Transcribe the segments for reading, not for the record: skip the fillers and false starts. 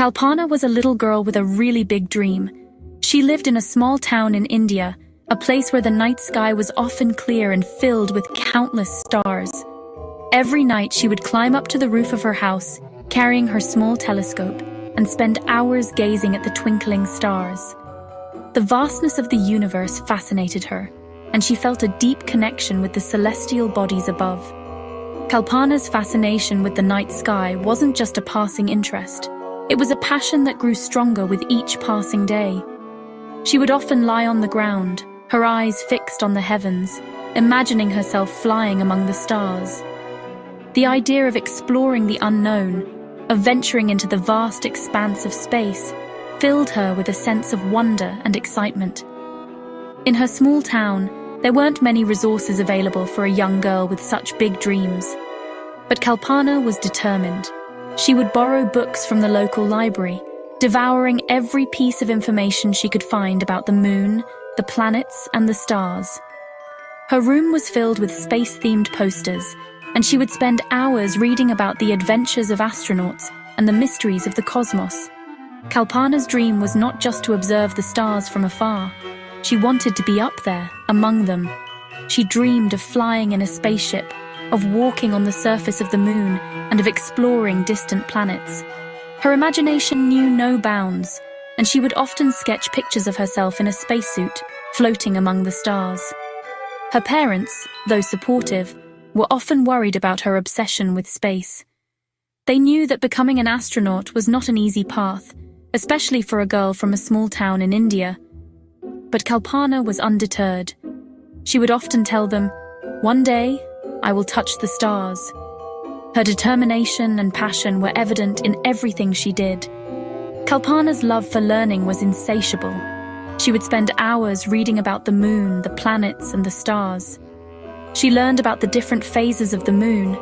Kalpana was a little girl with a really big dream. She lived in a small town in India, a place where the night sky was often clear and filled with countless stars. Every night she would climb up to the roof of her house, carrying her small telescope, and spend hours gazing at the twinkling stars. The vastness of the universe fascinated her, and she felt a deep connection with the celestial bodies above. Kalpana's fascination with the night sky wasn't just a passing interest. It was a passion that grew stronger with each passing day. She would often lie on the ground, her eyes fixed on the heavens, imagining herself flying among the stars. The idea of exploring the unknown, of venturing into the vast expanse of space, filled her with a sense of wonder and excitement. In her small town, there weren't many resources available for a young girl with such big dreams. But Kalpana was determined. She would borrow books from the local library, devouring every piece of information she could find about the moon, the planets, and the stars. Her room was filled with space-themed posters, and she would spend hours reading about the adventures of astronauts and the mysteries of the cosmos. Kalpana's dream was not just to observe the stars from afar. She wanted to be up there, among them. She dreamed of flying in a spaceship, of walking on the surface of the moon, and of exploring distant planets. Her imagination knew no bounds, and she would often sketch pictures of herself in a spacesuit, floating among the stars. Her parents, though supportive, were often worried about her obsession with space. They knew that becoming an astronaut was not an easy path, especially for a girl from a small town in India. But Kalpana was undeterred. She would often tell them, "One day, I will touch the stars." Her determination and passion were evident in everything she did. Kalpana's love for learning was insatiable. She would spend hours reading about the moon, the planets, and the stars. She learned about the different phases of the moon,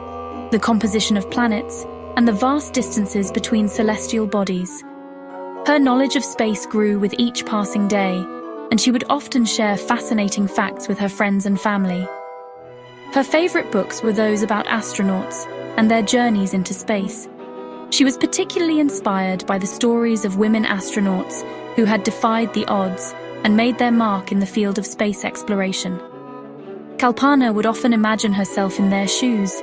the composition of planets, and the vast distances between celestial bodies. Her knowledge of space grew with each passing day, and she would often share fascinating facts with her friends and family. Her favorite books were those about astronauts and their journeys into space. She was particularly inspired by the stories of women astronauts who had defied the odds and made their mark in the field of space exploration. Kalpana would often imagine herself in their shoes,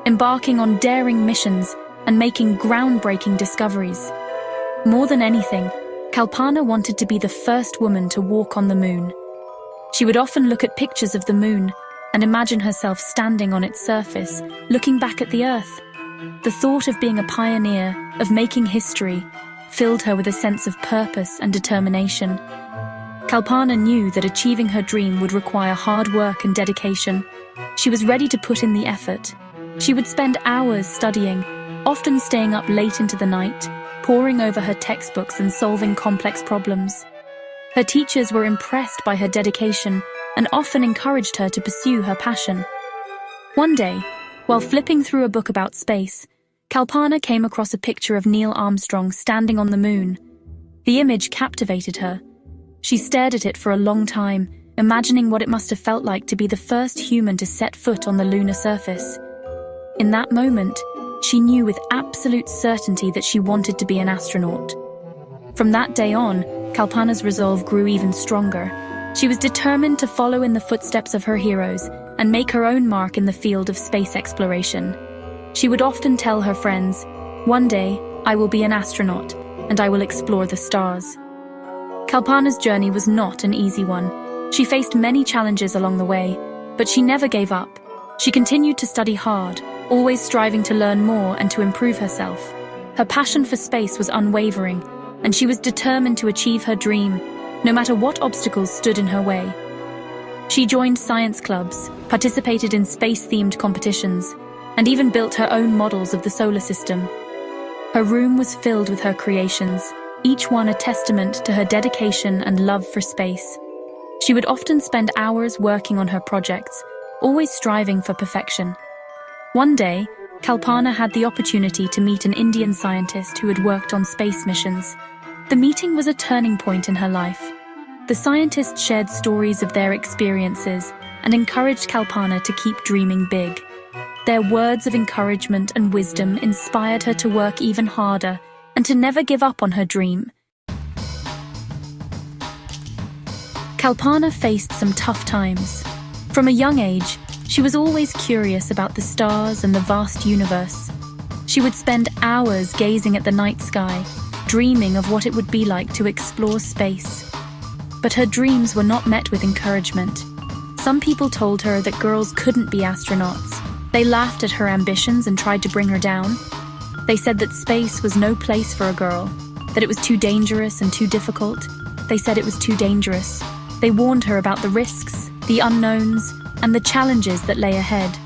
embarking on daring missions and making groundbreaking discoveries. More than anything, Kalpana wanted to be the first woman to walk on the moon. She would often look at pictures of the moon and imagine herself standing on its surface, looking back at the Earth. The thought of being a pioneer, of making history, filled her with a sense of purpose and determination. Kalpana knew that achieving her dream would require hard work and dedication. She was ready to put in the effort. She would spend hours studying, often staying up late into the night, poring over her textbooks and solving complex problems. Her teachers were impressed by her dedication and often encouraged her to pursue her passion. One day, while flipping through a book about space, Kalpana came across a picture of Neil Armstrong standing on the moon. The image captivated her. She stared at it for a long time, imagining what it must have felt like to be the first human to set foot on the lunar surface. In that moment, she knew with absolute certainty that she wanted to be an astronaut. From that day on, Kalpana's resolve grew even stronger. She was determined to follow in the footsteps of her heroes and make her own mark in the field of space exploration. She would often tell her friends, "One day, I will be an astronaut, and I will explore the stars." Kalpana's journey was not an easy one. She faced many challenges along the way, but she never gave up. She continued to study hard, always striving to learn more and to improve herself. Her passion for space was unwavering, and she was determined to achieve her dream, no matter what obstacles stood in her way. She joined science clubs, participated in space-themed competitions, and even built her own models of the solar system. Her room was filled with her creations, each one a testament to her dedication and love for space. She would often spend hours working on her projects, always striving for perfection. One day, Kalpana had the opportunity to meet an Indian scientist who had worked on space missions. The meeting was a turning point in her life. The scientist shared stories of their experiences and encouraged Kalpana to keep dreaming big. Their words of encouragement and wisdom inspired her to work even harder, and to never give up on her dream. Kalpana faced some tough times. From a young age, she was always curious about the stars and the vast universe. She would spend hours gazing at the night sky, dreaming of what it would be like to explore space. But her dreams were not met with encouragement. Some people told her that girls couldn't be astronauts. They laughed at her ambitions and tried to bring her down. They said that space was no place for a girl, that it was too dangerous and too difficult. They said it was too dangerous. They warned her about the risks, the unknowns, and the challenges that lay ahead.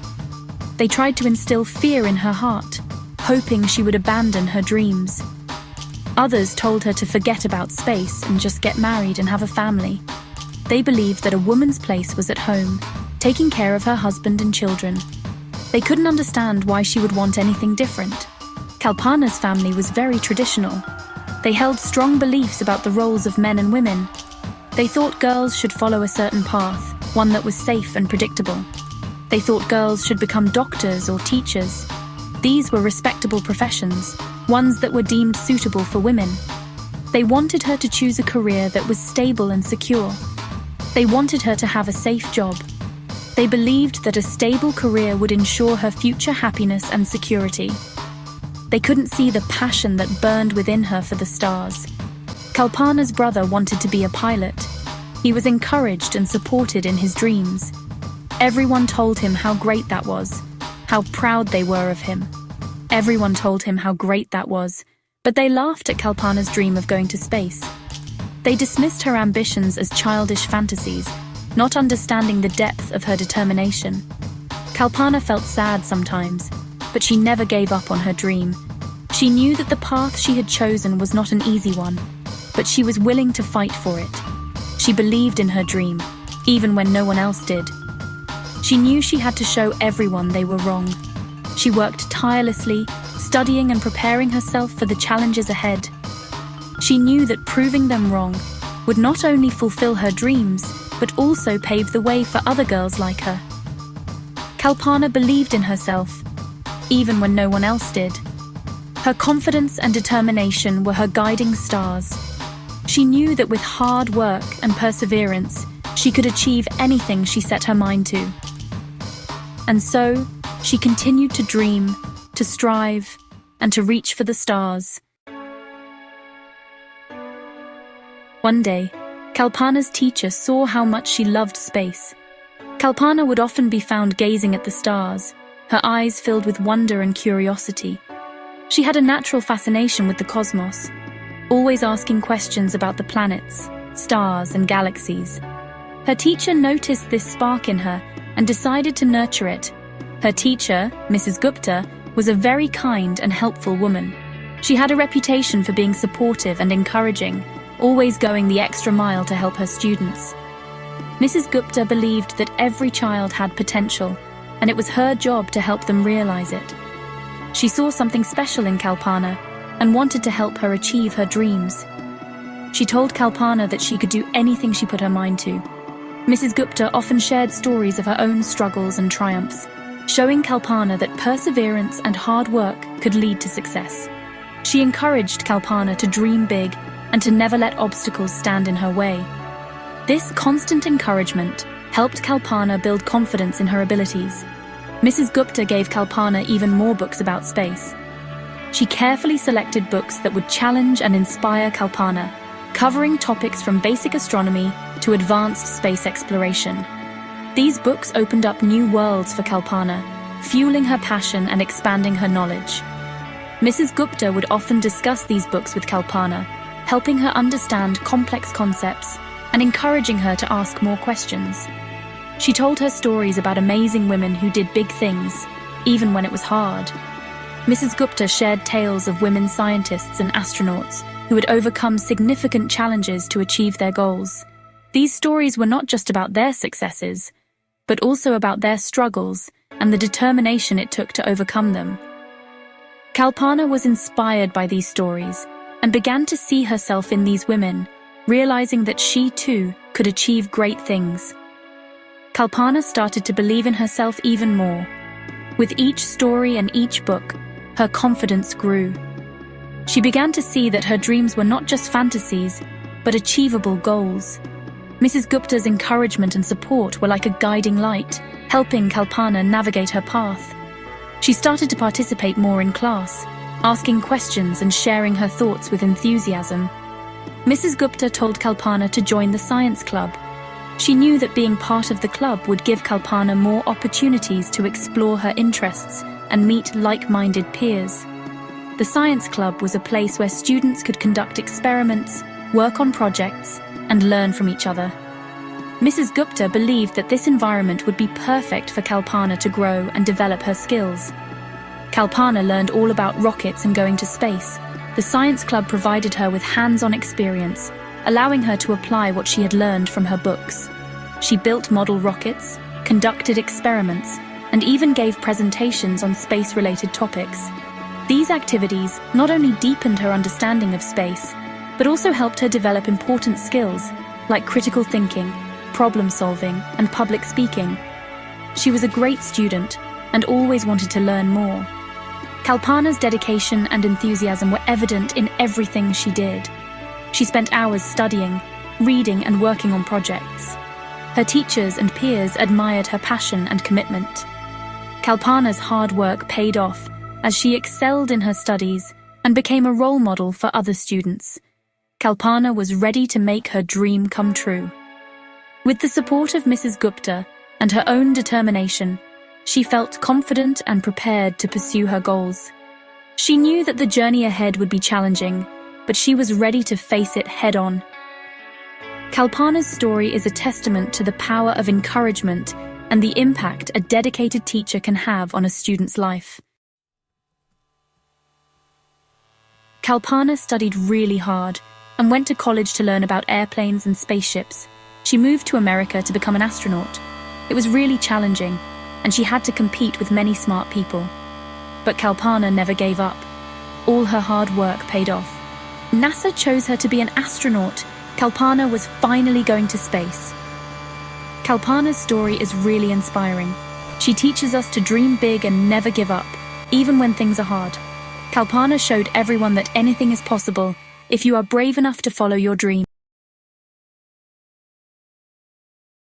They tried to instill fear in her heart, hoping she would abandon her dreams. Others told her to forget about space and just get married and have a family. They believed that a woman's place was at home, taking care of her husband and children. They couldn't understand why she would want anything different. Kalpana's family was very traditional. They held strong beliefs about the roles of men and women. They thought girls should follow a certain path, one that was safe and predictable. They thought girls should become doctors or teachers. These were respectable professions, ones that were deemed suitable for women. They wanted her to choose a career that was stable and secure. They wanted her to have a safe job. They believed that a stable career would ensure her future happiness and security. They couldn't see the passion that burned within her for the stars. Kalpana's brother wanted to be a pilot. He was encouraged and supported in his dreams. Everyone told him how great that was, how proud they were of him. Everyone told him how great that was, but they laughed at Kalpana's dream of going to space. They dismissed her ambitions as childish fantasies, not understanding the depth of her determination. Kalpana felt sad sometimes, but she never gave up on her dream. She knew that the path she had chosen was not an easy one, but she was willing to fight for it. She believed in her dream, even when no one else did. She knew she had to show everyone they were wrong. She worked tirelessly, studying and preparing herself for the challenges ahead. She knew that proving them wrong would not only fulfill her dreams, but also pave the way for other girls like her. Kalpana believed in herself, even when no one else did. Her confidence and determination were her guiding stars. She knew that with hard work and perseverance, she could achieve anything she set her mind to. And so, she continued to dream, to strive, and to reach for the stars. One day, Kalpana's teacher saw how much she loved space. Kalpana would often be found gazing at the stars, her eyes filled with wonder and curiosity. She had a natural fascination with the cosmos, always asking questions about the planets, stars, and galaxies. Her teacher noticed this spark in her and decided to nurture it. Her teacher, Mrs. Gupta, was a very kind and helpful woman. She had a reputation for being supportive and encouraging, always going the extra mile to help her students. Mrs. Gupta believed that every child had potential, and it was her job to help them realize it. She saw something special in Kalpana and wanted to help her achieve her dreams. She told Kalpana that she could do anything she put her mind to. Mrs. Gupta often shared stories of her own struggles and triumphs, showing Kalpana that perseverance and hard work could lead to success. She encouraged Kalpana to dream big and to never let obstacles stand in her way. This constant encouragement helped Kalpana build confidence in her abilities. Mrs. Gupta gave Kalpana even more books about space. She carefully selected books that would challenge and inspire Kalpana, covering topics from basic astronomy to advanced space exploration. These books opened up new worlds for Kalpana, fueling her passion and expanding her knowledge. Mrs. Gupta would often discuss these books with Kalpana, helping her understand complex concepts and encouraging her to ask more questions. She told her stories about amazing women who did big things, even when it was hard. Mrs. Gupta shared tales of women scientists and astronauts who had overcome significant challenges to achieve their goals. These stories were not just about their successes, but also about their struggles and the determination it took to overcome them. Kalpana was inspired by these stories and began to see herself in these women, realizing that she too could achieve great things. Kalpana started to believe in herself even more. With each story and each book, her confidence grew. She began to see that her dreams were not just fantasies, but achievable goals. Mrs. Gupta's encouragement and support were like a guiding light, helping Kalpana navigate her path. She started to participate more in class, asking questions and sharing her thoughts with enthusiasm. Mrs. Gupta told Kalpana to join the science club. She knew that being part of the club would give Kalpana more opportunities to explore her interests and meet like-minded peers. The science club was a place where students could conduct experiments, work on projects, and learn from each other. Mrs. Gupta believed that this environment would be perfect for Kalpana to grow and develop her skills. Kalpana learned all about rockets and going to space. The science club provided her with hands-on experience, allowing her to apply what she had learned from her books. She built model rockets, conducted experiments, and even gave presentations on space-related topics. These activities not only deepened her understanding of space, but also helped her develop important skills like critical thinking, problem-solving, and public speaking. She was a great student and always wanted to learn more. Kalpana's dedication and enthusiasm were evident in everything she did. She spent hours studying, reading, and working on projects. Her teachers and peers admired her passion and commitment. Kalpana's hard work paid off as she excelled in her studies and became a role model for other students. Kalpana was ready to make her dream come true. With the support of Mrs. Gupta and her own determination, she felt confident and prepared to pursue her goals. She knew that the journey ahead would be challenging, but she was ready to face it head-on. Kalpana's story is a testament to the power of encouragement and the impact a dedicated teacher can have on a student's life. Kalpana studied really hard and went to college to learn about airplanes and spaceships. She moved to America to become an astronaut. It was really challenging, and she had to compete with many smart people. But Kalpana never gave up. All her hard work paid off. NASA chose her to be an astronaut. Kalpana was finally going to space. Kalpana's story is really inspiring. She teaches us to dream big and never give up, even when things are hard. Kalpana showed everyone that anything is possible if you are brave enough to follow your dream.